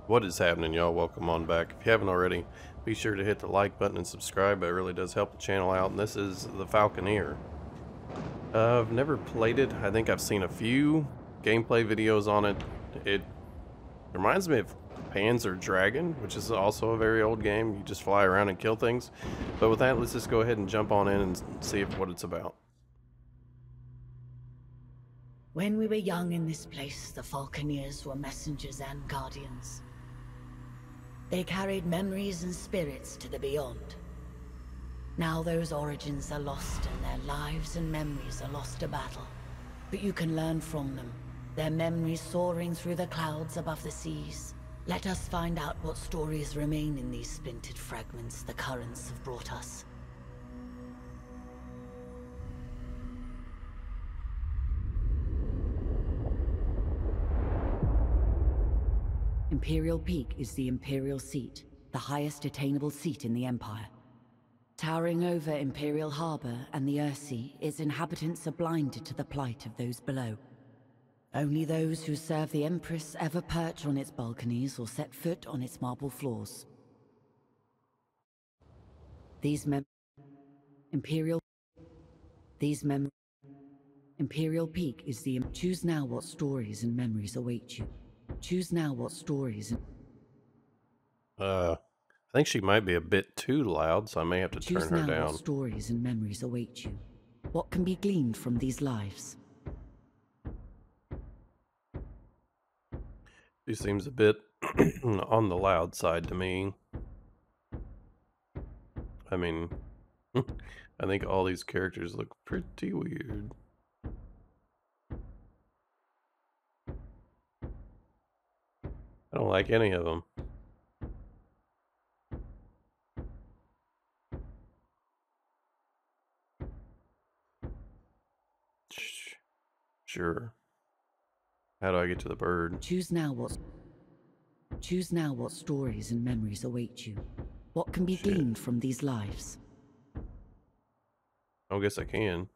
What is happening, y'all? Welcome on back. If you haven't already, be sure to hit the like button and subscribe. It really does help the channel out. And this is the Falconeer. I've never played it. I think I've seen a few gameplay videos on it. It reminds me of Panzer Dragon, which is also a very old game. You just fly around and kill things. But with that, let's just go ahead and jump on in and see what it's about. When we were young in this place, the Falconeers were messengers and guardians. They carried memories and spirits to the beyond. Now those origins are lost and their lives and memories are lost to battle. But you can learn from them, their memories soaring through the clouds above the seas. Let us find out what stories remain in these splintered fragments the currents have brought us. Imperial Peak is the Imperial seat, the highest attainable seat in the Empire. Towering over Imperial Harbor and the Ursee, its inhabitants are blinded to the plight of those below. Only those who serve the Empress ever perch on its balconies or set foot on its marble floors. Imperial Peak is the... Choose now what stories and memories await you. Choose now what stories and... I think she might be a bit too loud, so I may have to turn her down. Choose now what stories and memories await you. What can be gleaned from these lives? She seems a bit on the loud side to me. I mean, I think all these characters look pretty weird. I don't like any of them. Sure. How do I get to the bird? Choose now what stories and memories await you. What can be gleaned from these lives? I guess I can.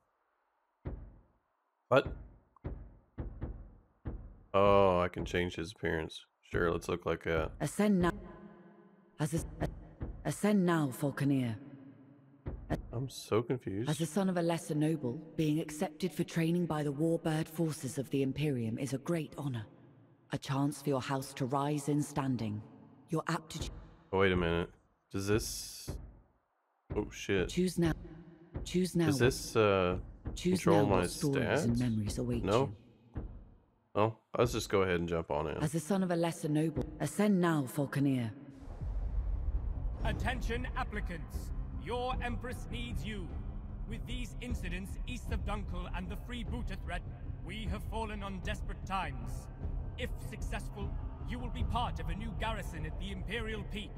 What? Oh, I can change his appearance. Sure, let's look like that. Ascend now. Ascend now, Falconeer. I'm so confused. As the son of a lesser noble, being accepted for training by the Warbird forces of the Imperium is a great honor. A chance for your house to rise in standing. Your aptitude... Oh, wait a minute. Does this... Oh, shit. Choose now. Does this, control my stats? And memories await no? you. Oh, let's just go ahead and jump on in. As the son of a lesser noble, ascend now, Falconeer. Attention applicants. Your Empress needs you. With these incidents east of Dunkel and the freebooter threat, we have fallen on desperate times. If successful, you will be part of a new garrison at the Imperial Peak.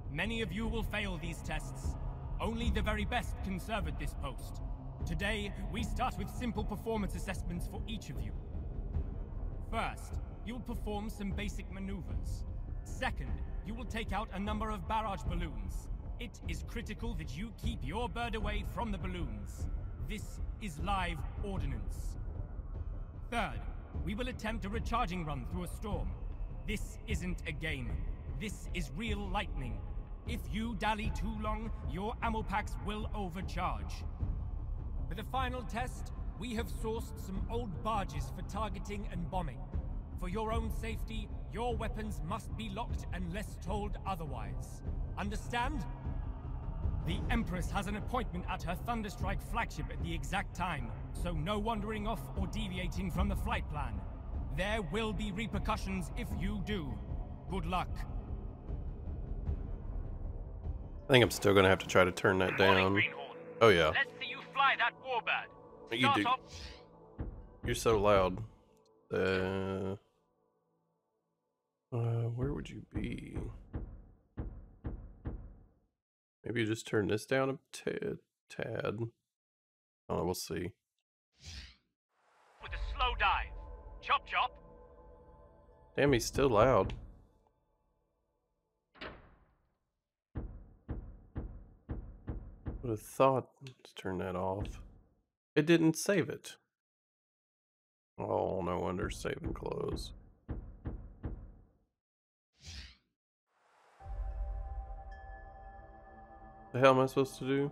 Many of you will fail these tests. Only the very best can serve at this post. Today, we start with simple performance assessments for each of you. First, you will perform some basic maneuvers. Second, you will take out a number of barrage balloons. It is critical that you keep your bird away from the balloons. This is live ordnance. Third, we will attempt a recharging run through a storm. This isn't a game. This is real lightning. If you dally too long, your ammo packs will overcharge. For the final test, we have sourced some old barges for targeting and bombing. For your own safety, your weapons must be locked unless told otherwise. Understand? The Empress has an appointment at her Thunderstrike flagship at the exact time, so no wandering off or deviating from the flight plan. There will be repercussions if you do. Good luck. I think I'm still gonna have to try to turn that down. Oh yeah. Let's see you fly that Warbird. You do. You're so loud. Where would you be? Maybe you just turn this down a tad. Oh, we'll see. With a slow dive. Chop chop. Damn, he's still loud. Would have thought. Let's turn that off. It didn't save it. Oh, no wonder save and close. The hell am I supposed to do?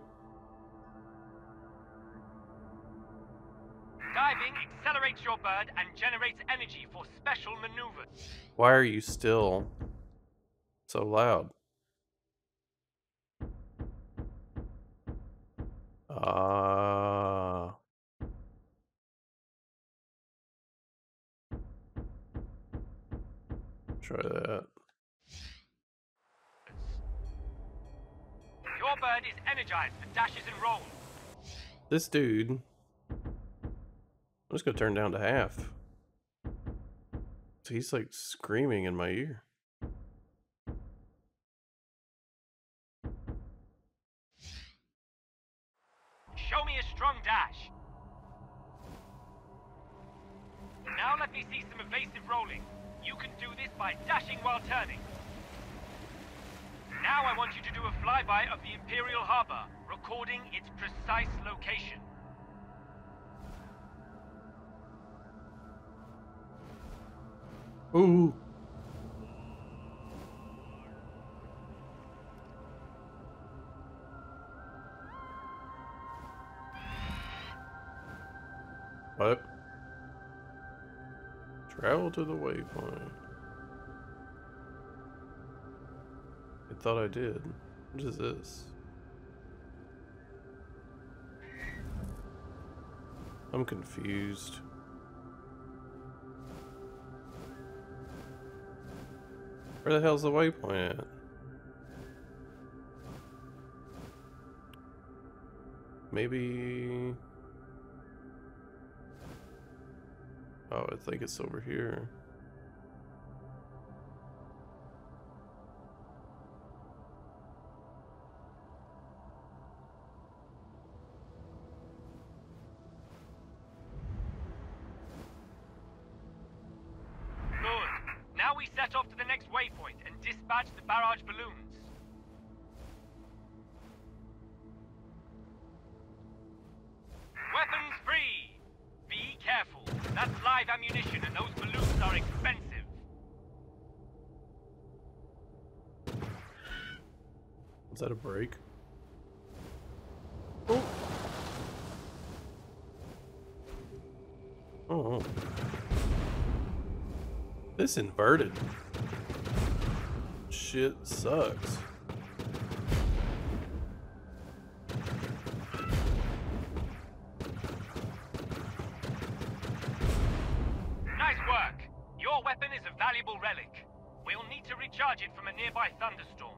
Diving accelerates your bird and generates energy for special maneuvers. Why are you still so loud? Try that. Your bird is energized for dashes and rolls. This dude, I'm just gonna turn down to half. So he's like screaming in my ear. Show me a strong dash. Now let me see some evasive rolling. You can do this by dashing while turning. Now I want you to do a flyby of the Imperial Harbor, recording its precise location. Ooh. What? Travel to the waypoint. I thought I did. What is this? I'm confused. Where the hell's the waypoint at? Maybe... Oh, I think it's over here. Now we set off to the next waypoint and dispatch the barrage balloons. Weapons free! Be careful. That's live ammunition and those balloons are expensive. Is that a break? Oh! Oh. This inverted shit sucks. Nice work. Your weapon is a valuable relic. We'll need to recharge it from a nearby thunderstorm.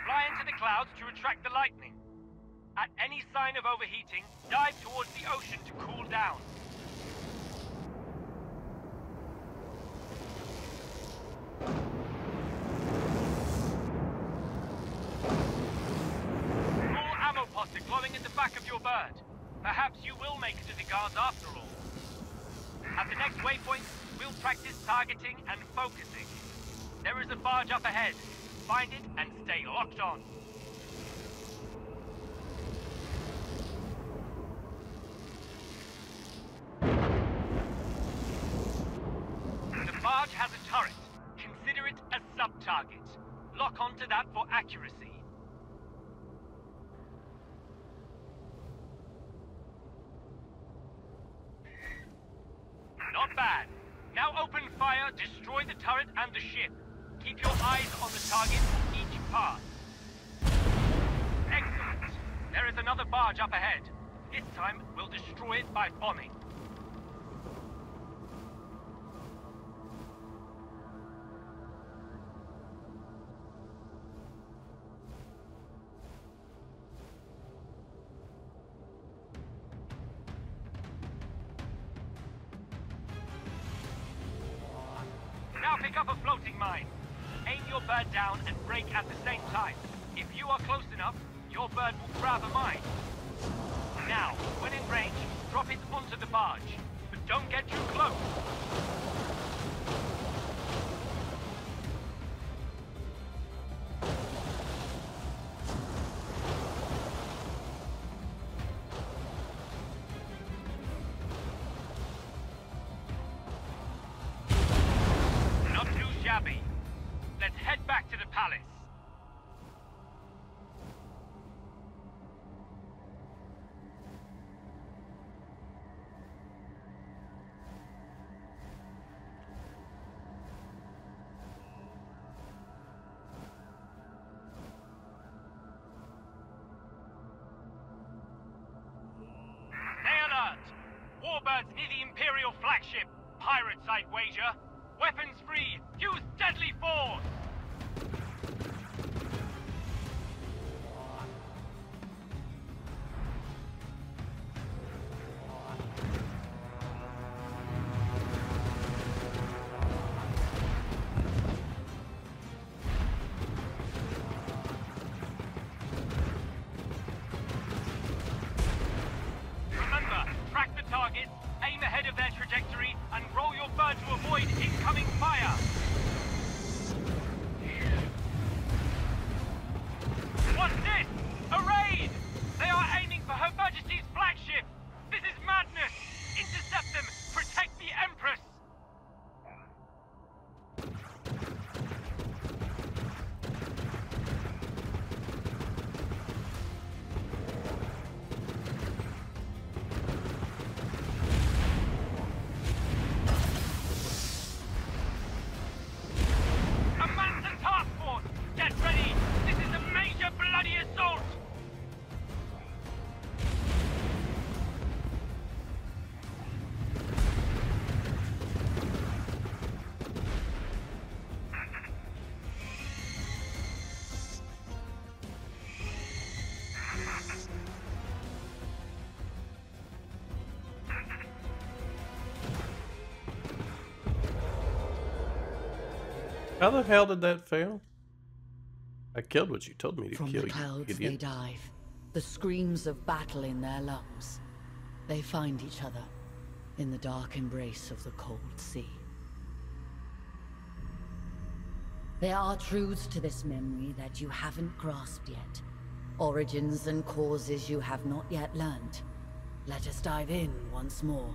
Fly into the clouds to attract the lightning. At any sign of overheating, dive towards the ocean to cool down. Full ammo pods are glowing at the back of your bird. Perhaps you will make it to the guards after all. At the next waypoint, we'll practice targeting and focusing. There is a barge up ahead. Find it and stay locked on. The barge has a turret. Consider it a sub-target. Lock onto that for accuracy. Not bad. Now open fire, destroy the turret and the ship. Keep your eyes on the target for each pass. Excellent. There is another barge up ahead. This time, we'll destroy it by bombing. Now pick up a floating mine. Aim your bird down and brake at the same time. If you are close enough, your bird will grab a mine. Now, when in range, drop it onto the barge. But don't get too close. Abbey. Let's head back to the palace. Stay alert! Warbirds near the Imperial flagship. Pirate side wager. Weapons free. Use deadly force! Remember, track the targets, aim ahead of their trajectory, and roll your bird to avoid incoming fire! What's this? A raid! They are aiming for Her Majesty's flagship! This is madness! Intercept them! Protect the Empress! A Manson task force! Get ready! This is a major bloody assault! How the hell did that fail? I killed what you told me to From kill, the you clouds they idiot. dive, the screams of battle in their lungs. They find each other in the dark embrace of the cold sea. There are truths to this memory that you haven't grasped yet. Origins and causes you have not yet learned. Let us dive in once more.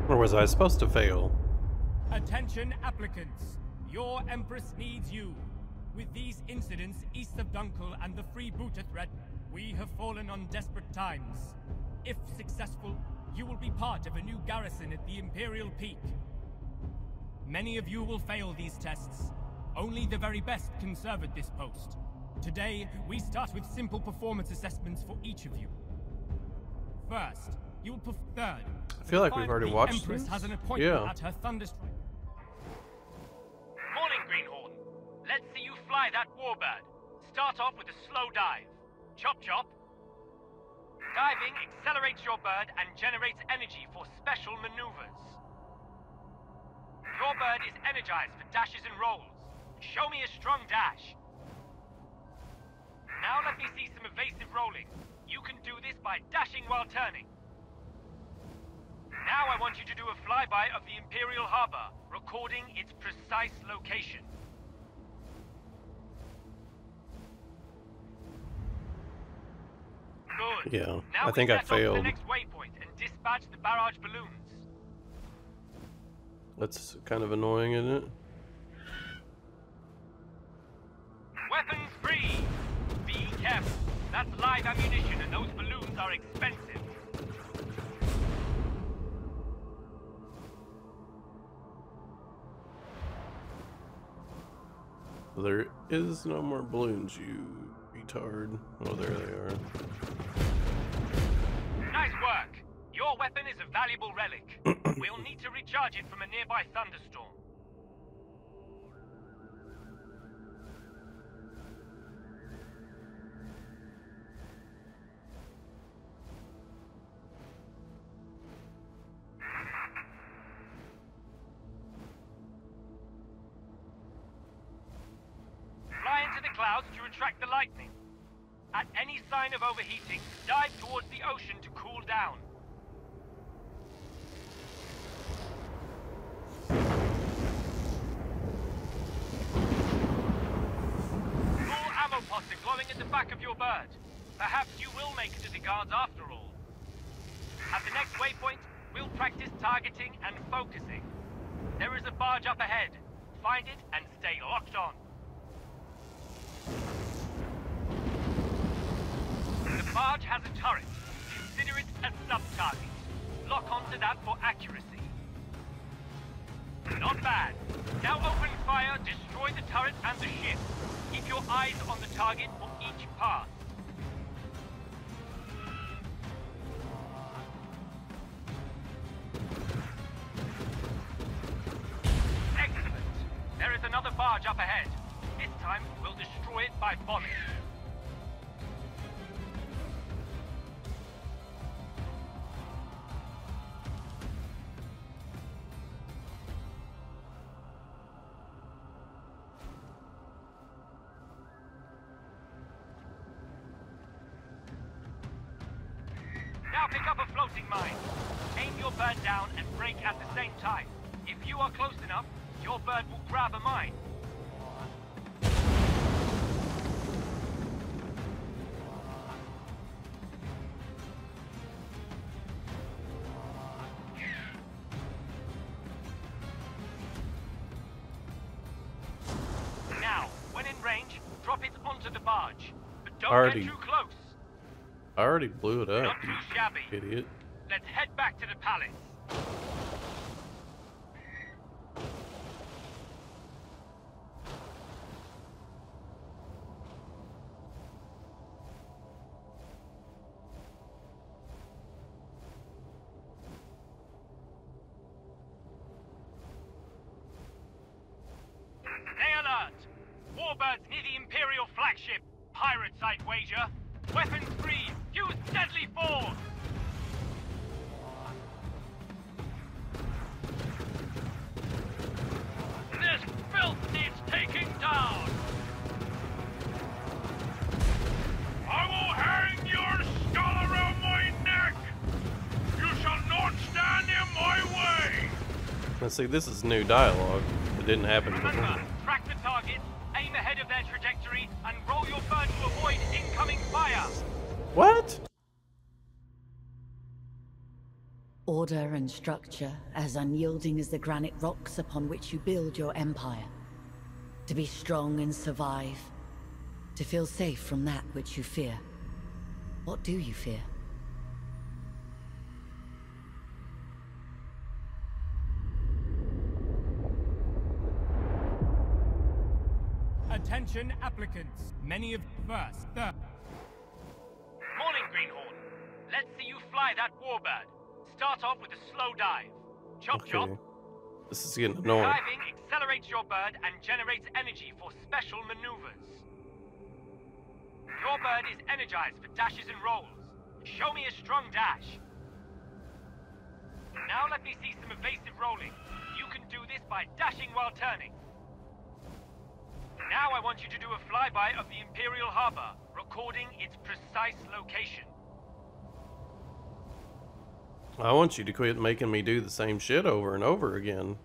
Or was I supposed to fail? Attention applicants. Your Empress needs you. With these incidents east of Dunkel and the freebooter threat, we have fallen on desperate times. If successful, you will be part of a new garrison at the Imperial Peak. Many of you will fail these tests. Only the very best can serve at this post. Today, we start with simple performance assessments for each of you. First, you will perform. Third, I feel like we've already watched Empress this. has an appointment Yeah. at her Thunderstrike. Morning, Greenhorn. Let's see you fly that Warbird. Start off with a slow dive. Chop chop. Diving accelerates your bird and generates energy for special maneuvers. Your bird is energized for dashes and rolls. Show me a strong dash. Now let me see some evasive rolling. You can do this by dashing while turning. Now I want you to do a flyby of the Imperial Harbor, recording its precise location. Good. Yeah, Now I think I we set off to the failed. next waypoint and dispatch the barrage balloons. That's kind of annoying, isn't it? Weapons free! Be careful. That's live ammunition and those balloons are expensive. There is no more balloons, you retard. Oh, there they are. Nice work! Your weapon is a valuable relic. We'll need to recharge it from a nearby thunderstorm. Fly into the clouds to attract the lightning. At any sign of overheating, dive towards the ocean to cool down. Full ammo pots are glowing at the back of your bird. Perhaps you will make it to the guards after all. At the next waypoint, we'll practice targeting and focusing. There is a barge up ahead. Find it and stay locked on. The barge has a turret. Consider it a sub-target. Lock onto that for accuracy. Not bad. Now open fire, destroy the turret and the ship. Keep your eyes on the target for each pass. Excellent. There is another barge up ahead. This time, we'll destroy it by bombing. Now pick up a floating mine. Aim your bird down and brake at the same time. If you are close enough, your bird will grab a mine. Now, when in range, drop it onto the barge. But don't get too close. I already blew it up, Not too shabby. idiot. Let's head back to the palace. Stay alert! Warbirds near the Imperial flagship. Pirate side wager. Weapons free. Use deadly force. This filth needs taking down. I will hang your skull around my neck. You shall not stand in my way. Let's see, this is new dialogue. It didn't happen before. Remember, track the target, aim ahead of their trajectory, and roll your bird to avoid incoming fire. What? Order and structure as unyielding as the granite rocks upon which you build your empire. To be strong and survive. To feel safe from that which you fear. What do you fear? Attention applicants. Many of first. Morning, Greenhorn. Let's see you fly that Warbird. Start off with a slow dive. Chop chop. This is getting annoying. Diving accelerates your bird and generates energy for special maneuvers. Your bird is energized for dashes and rolls. Show me a strong dash. Now let me see some evasive rolling. You can do this by dashing while turning. Now I want you to do a flyby of the Imperial Harbor, recording its precise location. I want you to quit making me do the same shit over and over again.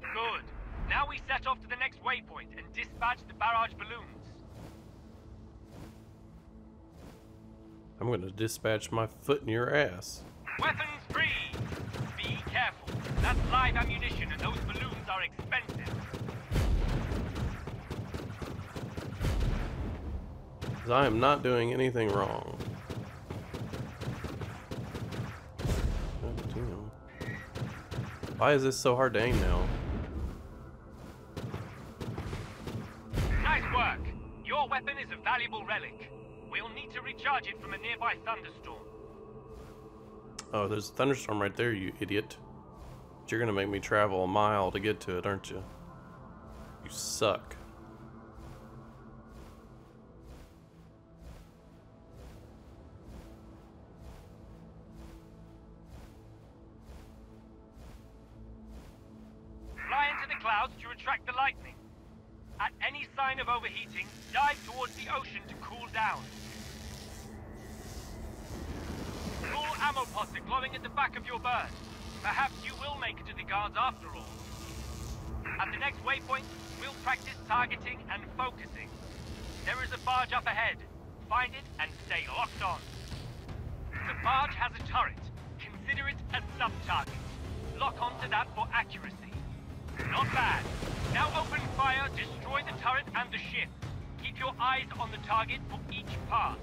Good. Now we set off to the next waypoint and dispatch the barrage balloons. I'm gonna dispatch my foot in your ass. Weapons free! Be careful. That's live ammunition and those balloons are expensive. 'Cause I am not doing anything wrong. God damn. Why is this so hard to aim now? Nice work. Your weapon is a valuable relic. We'll need to recharge it from a nearby thunderstorm. Oh, there's a thunderstorm right there, you idiot. But you're gonna make me travel a mile to get to it, aren't you? You suck. Fly into the clouds to attract the lightning. At any sign of overheating, dive towards the ocean to cool down. Full ammo pods are glowing at the back of your bird. Perhaps you will make it to the guards after all. At the next waypoint, we'll practice targeting and focusing. There is a barge up ahead. Find it and stay locked on. The barge has a turret. Consider it a sub-target. Lock onto that for accuracy. Not bad. Now open fire, destroy the turret and the ship. Keep your eyes on the target for each pass.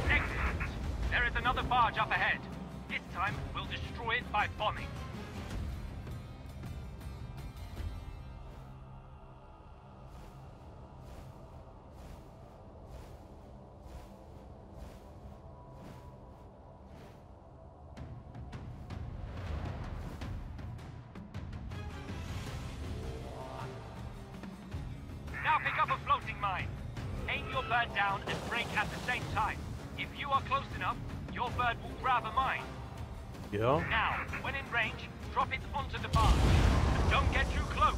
Excellent. There is another barge up ahead. This time, we'll destroy it by bombing. Now pick up a floating mine. Aim your bird down and break at the same time. If you are close enough, your bird will grab a mine. Yeah. Now, when in range, drop it onto the barge. And don't get too close.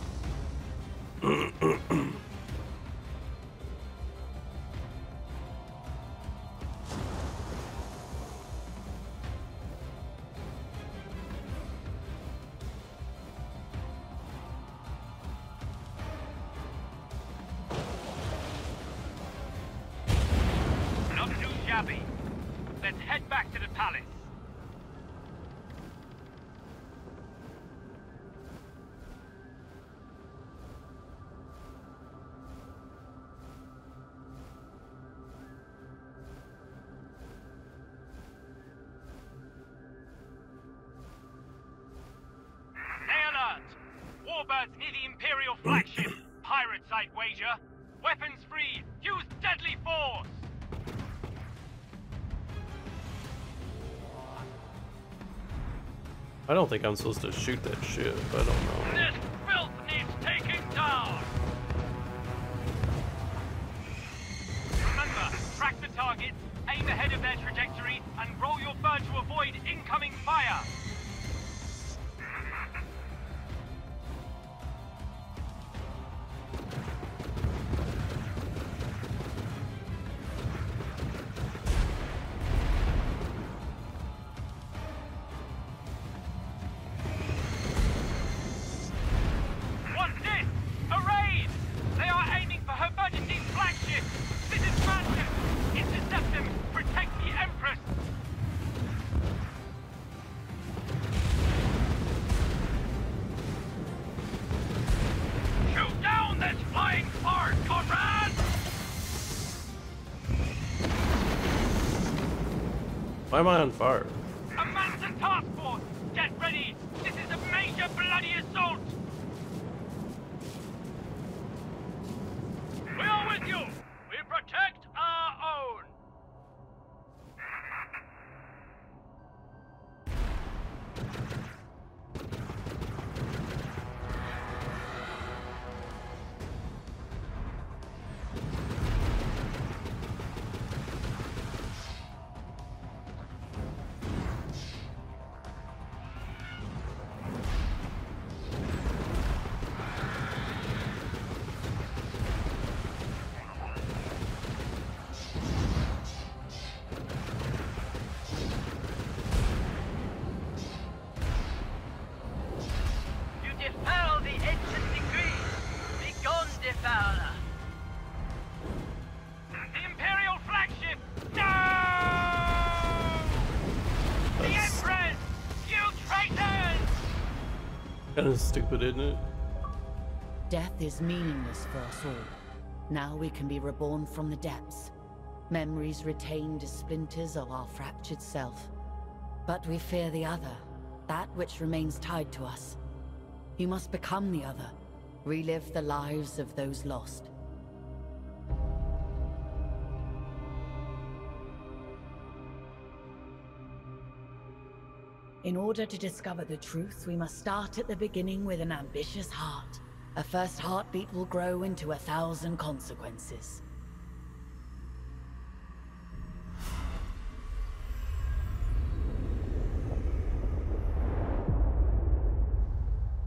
Not too shabby. Let's head back to the palace. Stay alert! Warbirds near the Imperial flagship. Pirate side wager. Weapons free. Use deadly force. I don't think I'm supposed to shoot that ship. I don't know. This filth needs taking down! Remember, track the target, aim ahead of their trajectory, and roll your bird to avoid incoming fire! What's this? A raid! They are aiming for Her Majesty's flagship! This is massive! Intercept them! Protect the Empress! Shoot down this flying fart, comrade! Why am I on fire? A massive task force! Get ready! This is a major bloody assault! We are with you! We protect our own! You defoul the ancient decree! Begone, defouler! The Imperial flagship! No! The Empress! You traitors! Kind of stupid, isn't it? Death is meaningless for us all. Now we can be reborn from the depths. Memories retained as splinters of our fractured self. But we fear the other, that which remains tied to us. You must become the other, relive the lives of those lost. In order to discover the truth, we must start at the beginning with an ambitious heart. A first heartbeat will grow into 1,000 consequences.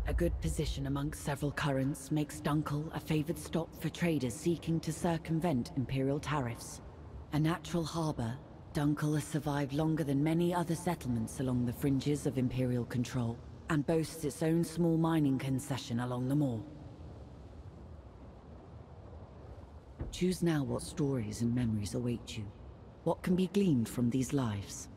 A good position amongst several currents makes Dunkel a favored stop for traders seeking to circumvent Imperial tariffs. A natural harbor, Dunkel has survived longer than many other settlements along the fringes of Imperial control, and boasts its own small mining concession along the moor. Choose now what stories and memories await you. What can be gleaned from these lives?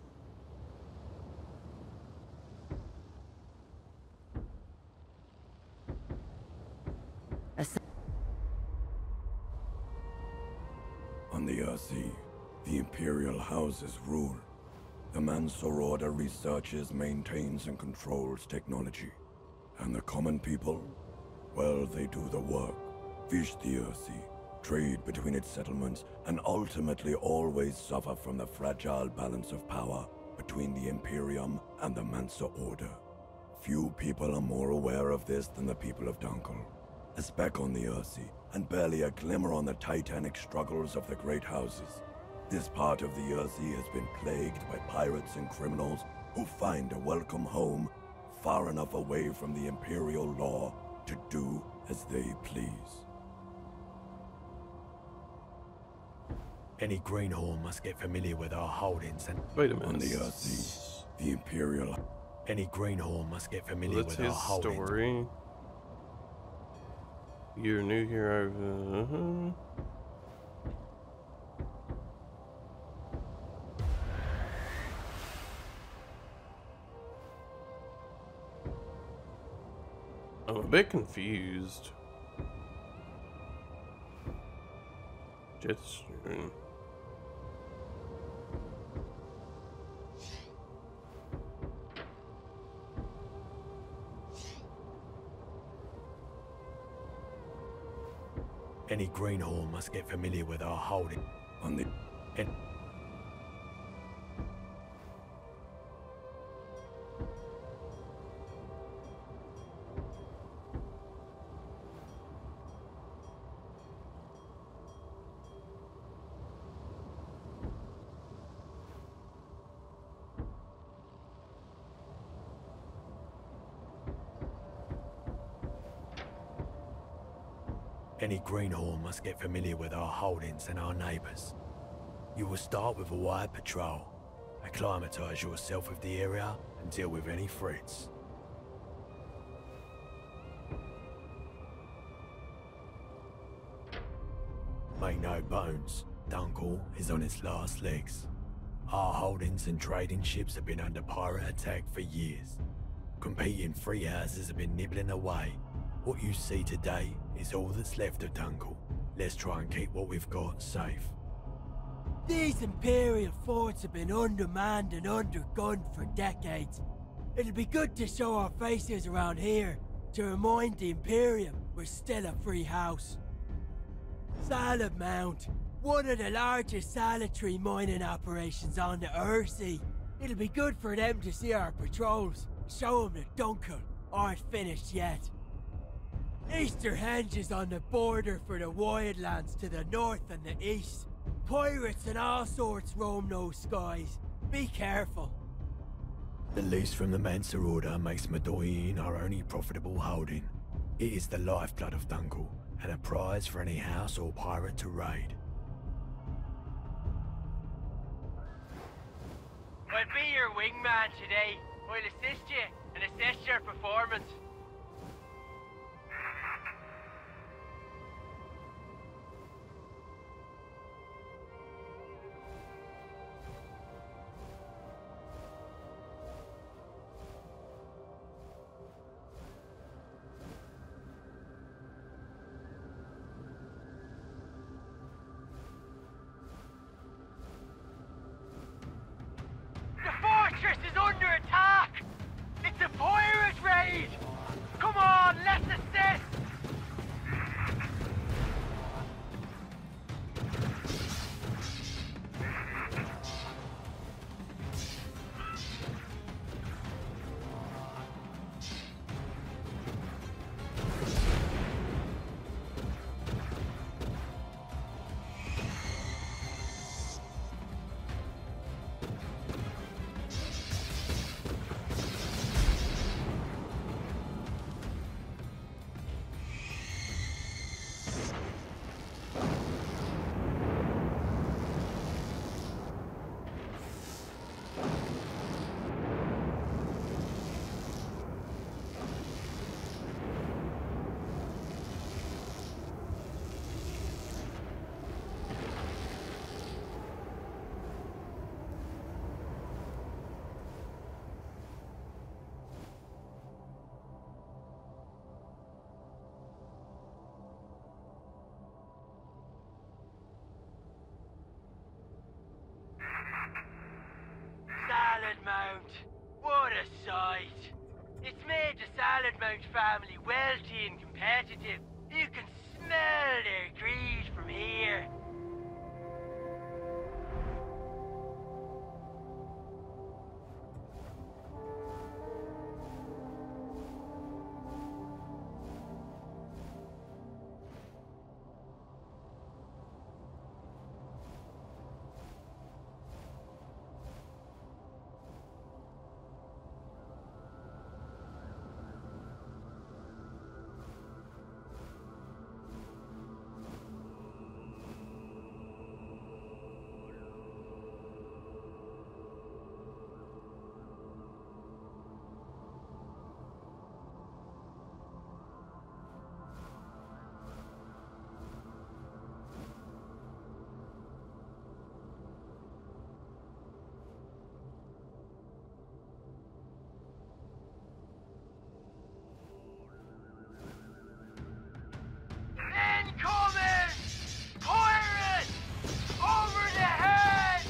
On the Ursee, the Imperial houses rule. The Mancer Order researches, maintains, and controls technology. And the common people? Well, they do the work. Fish the Ursee, trade between its settlements, and ultimately always suffer from the fragile balance of power between the Imperium and the Mancer Order. Few people are more aware of this than the people of Dunkel. A speck on the Ursee, and barely a glimmer on the titanic struggles of the great houses. This part of the Ursee has been plagued by pirates and criminals who find a welcome home far enough away from the Imperial law to do as they please. Any greenhorn must get familiar with our holdings and... Wait a minute. On the Ursee, the Imperial... Any greenhorn must get familiar That's with our his holdings. story. You're new here. I'm a bit confused. Just. Any greenhorn must get familiar with our holding. On the... Any greenhorn must get familiar with our holdings and our neighbours. You will start with a wide patrol, acclimatise yourself with the area and deal with any threats. Make no bones, Dunkel is on its last legs. Our holdings and trading ships have been under pirate attack for years. Competing free houses have been nibbling away. What you see today is all that's left of Dunkel. Let's try and keep what we've got safe. These Imperial forts have been undermanned and undergunned for decades. It'll be good to show our faces around here to remind the Imperium we're still a free house. Salad Mount, one of the largest salutary mining operations on the Ursee. It'll be good for them to see our patrols, show them that Dunkel aren't finished yet. Easterhenge is on the border for the wildlands to the north and the east. Pirates and all sorts roam those skies. Be careful. The lease from the Mancer Order makes Medoyine our only profitable holding. It is the lifeblood of Dunkel, and a prize for any house or pirate to raid. I'll be your wingman today. I'll assist you and assess your performance. The fortress is under attack! It's a pirate raid! It's made the Salad-Mount family wealthy and competitive. You can smell their greed from here. Incoming! Pirate! Over the head!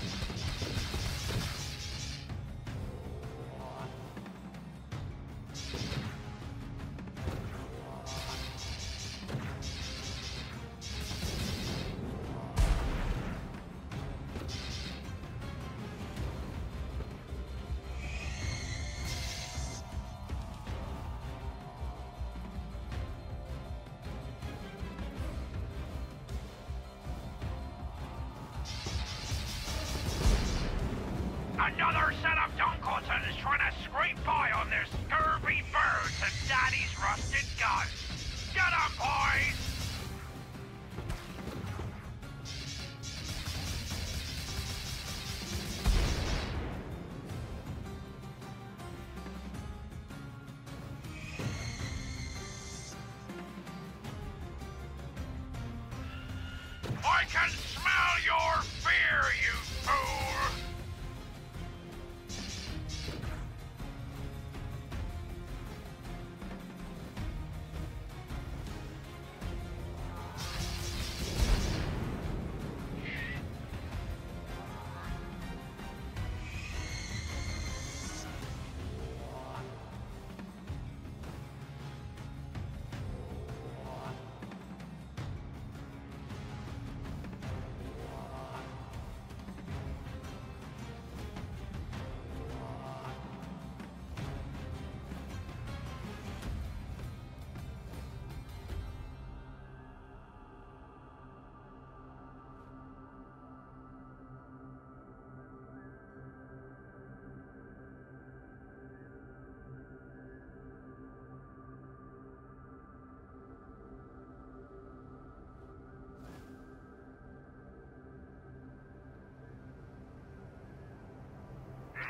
Another set of Dunkeltons trying to scrape by on their scurvy birds and Daddy's rusted guns. Get 'em, boys! I can smell your fear, you fool!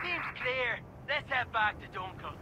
Seems clear. Let's head back to Dunkel.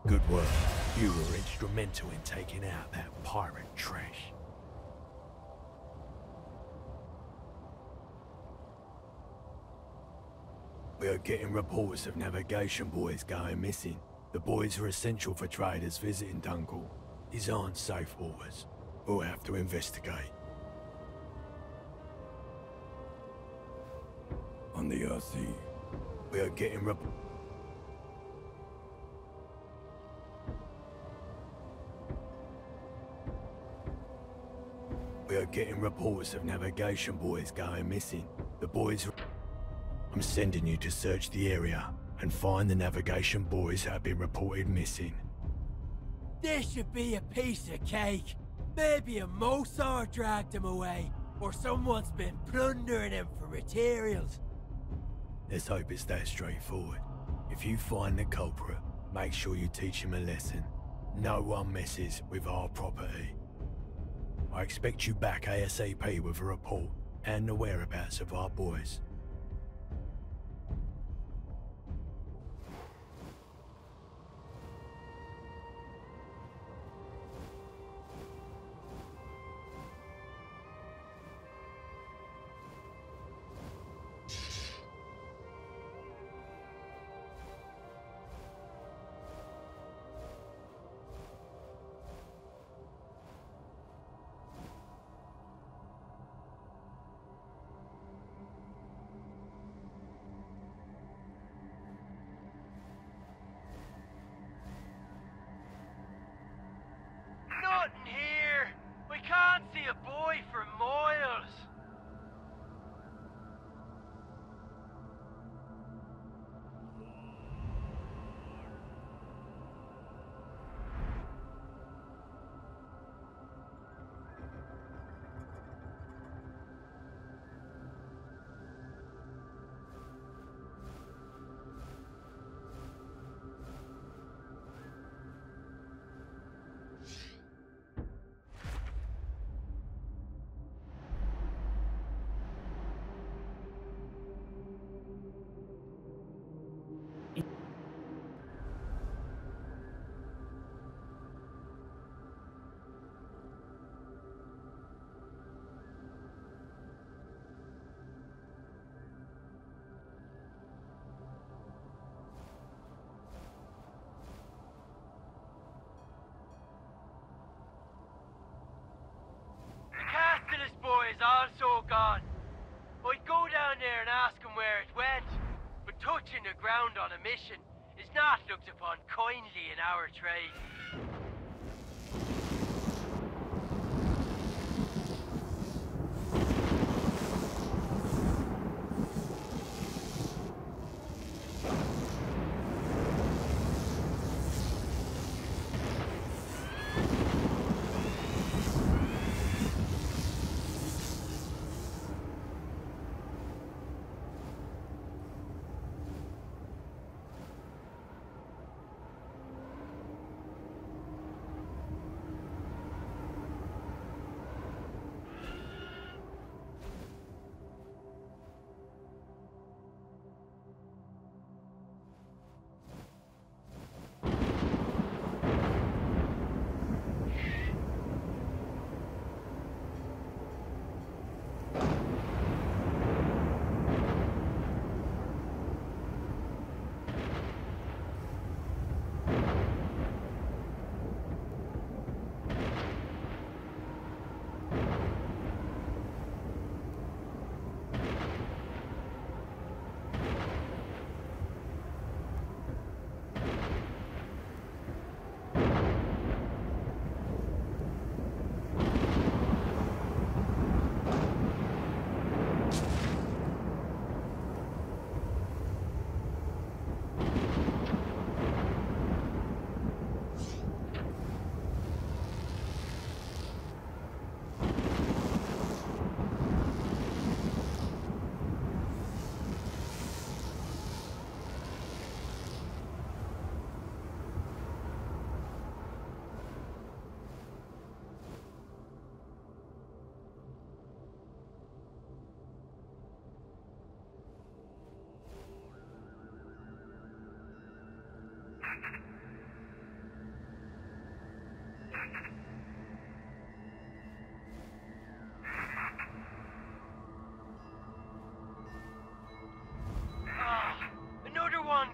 Good work. You were instrumental in taking out that pirate trash. We are getting reports of navigation buoys going missing. The buoys are essential for traders visiting Dunkel. These aren't safe waters. We'll have to investigate. On the Ursee, We are getting reports of navigation buoys going missing. The buoys... I'm sending you to search the area and find the navigation buoys that have been reported missing. This should be a piece of cake. Maybe a Mosar dragged him away, or someone's been plundering him for materials. Let's hope it's that straightforward. If you find the culprit, make sure you teach him a lesson. No one messes with our property. I expect you back ASAP with a report and the whereabouts of our boys. Nothing here. We can't see a boy for miles. This boy is also gone. I'd go down there and ask him where it went, but touching the ground on a mission is not looked upon kindly in our trade.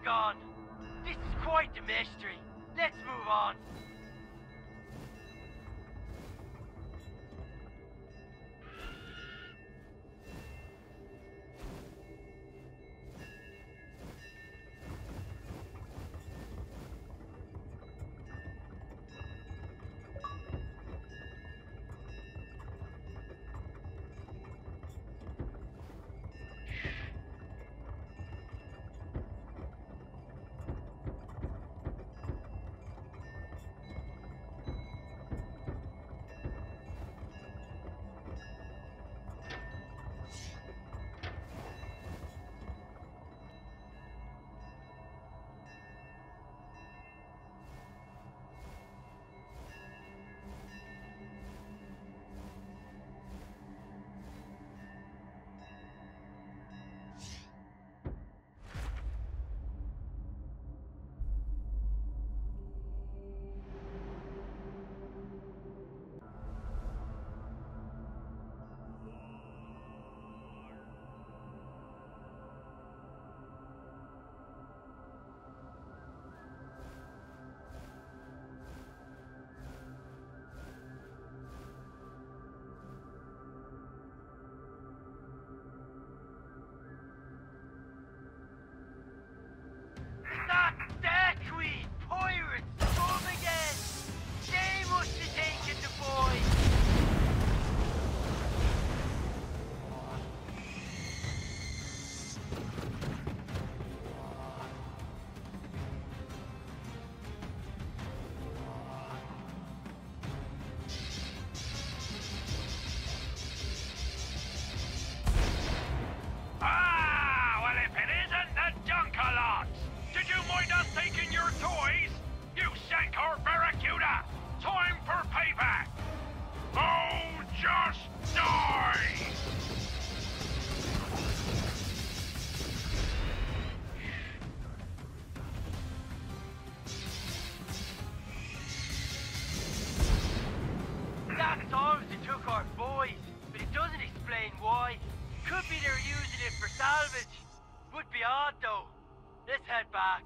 gone. This is quite the mystery. Let's move on. That dead queen! Pirates! Come again! They must have taken the boy! Ah, well if it isn't the Dunkalot! Did you mind us taking your toys? You sank our barracuda! Time for payback! Oh, just die! That's ours that took our boys, but it doesn't explain why. Could be they're using it for salvage. Would be odd though. Let's head back.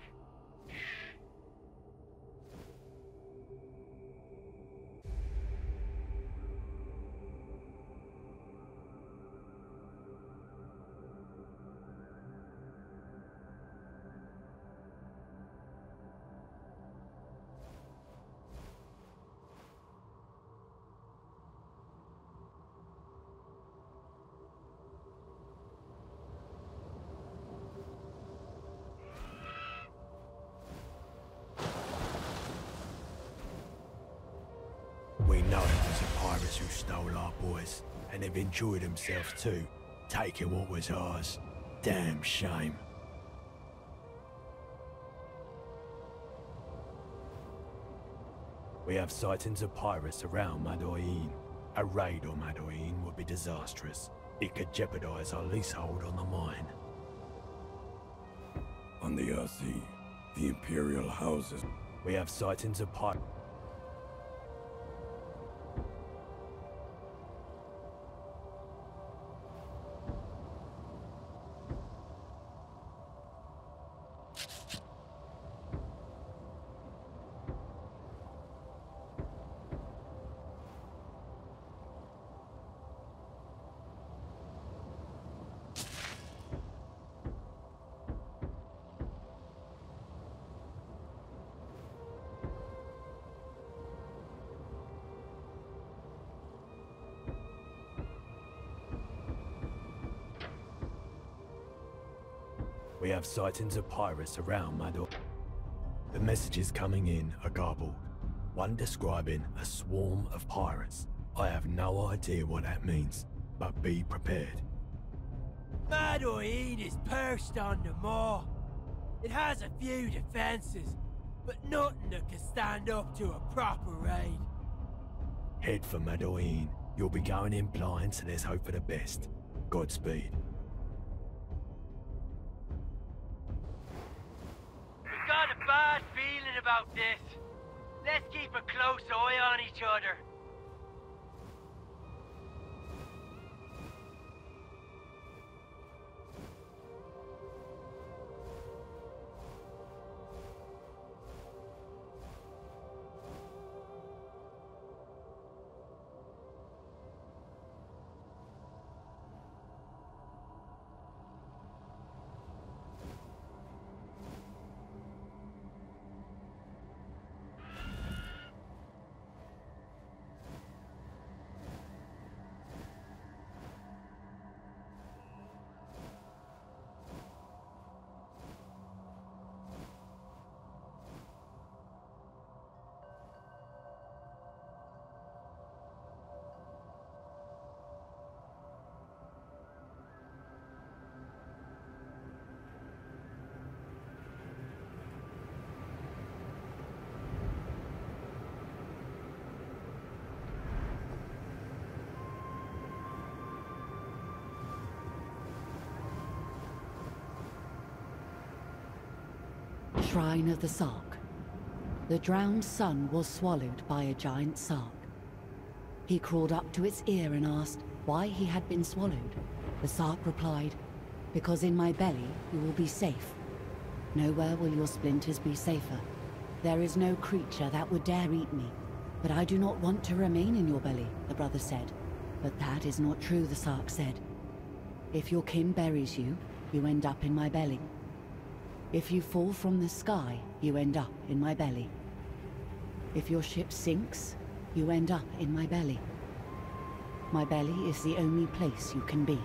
We know it was the pirates who stole our boys, and they've enjoyed themselves too, taking what was ours. Damn shame. We have sightings of pirates around Madoin. A raid on Madoin would be disastrous. It could jeopardize our leasehold on the mine. On the Ursee, the Imperial houses. We have sightings of pirates. We have sightings of pirates around Mador. The messages coming in are garbled. One describing a swarm of pirates. I have no idea what that means, but be prepared. Madoin is perched on the moor. It has a few defenses, but nothing that can stand up to a proper raid. Head for Madoin. You'll be going in blind, so there's hope for the best. Godspeed. We've got a bad feeling about this. Let's keep a close eye on each other. Shrine of the Sark. The drowned son was swallowed by a giant Sark. He crawled up to its ear and asked why he had been swallowed. The Sark replied, "Because in my belly you will be safe. Nowhere will your splinters be safer. There is no creature that would dare eat me. But I do not want to remain in your belly," the brother said. "But that is not true," the Sark said. "If your kin buries you, you end up in my belly. If you fall from the sky, you end up in my belly. If your ship sinks, you end up in my belly. My belly is the only place you can be."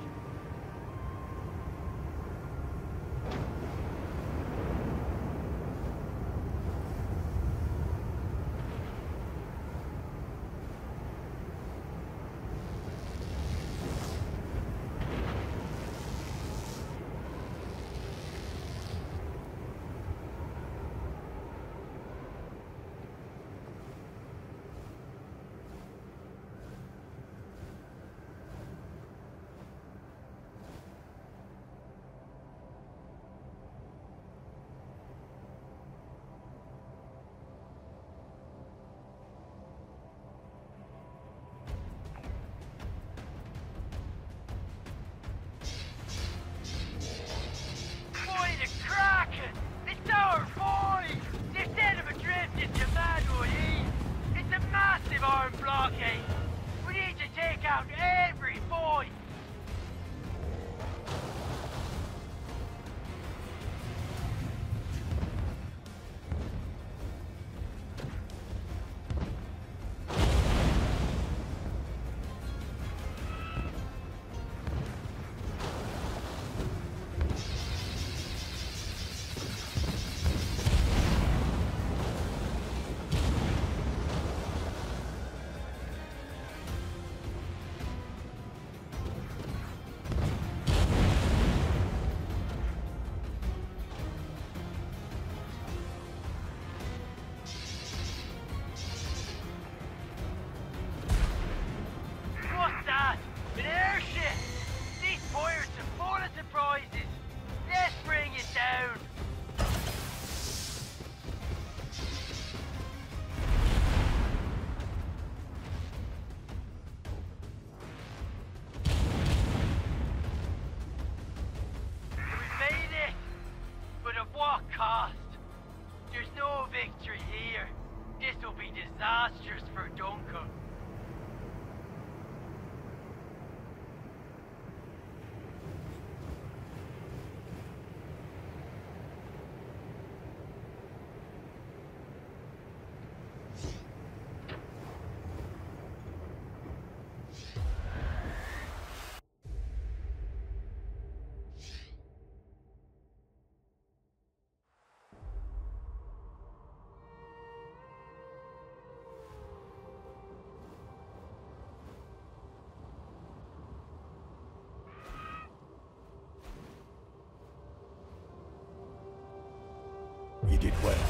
You did well.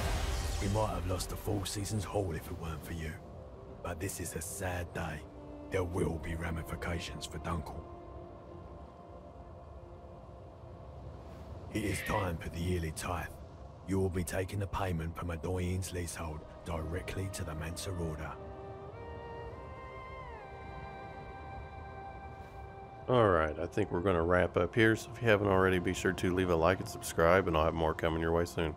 We might have lost a full season's haul if it weren't for you. But this is a sad day. There will be ramifications for Dunkel. It is time for the yearly tithe. You will be taking the payment from a Doyen's leasehold directly to the Mensa Order. Alright, I think we're going to wrap up here, so if you haven't already, be sure to leave a like and subscribe, and I'll have more coming your way soon.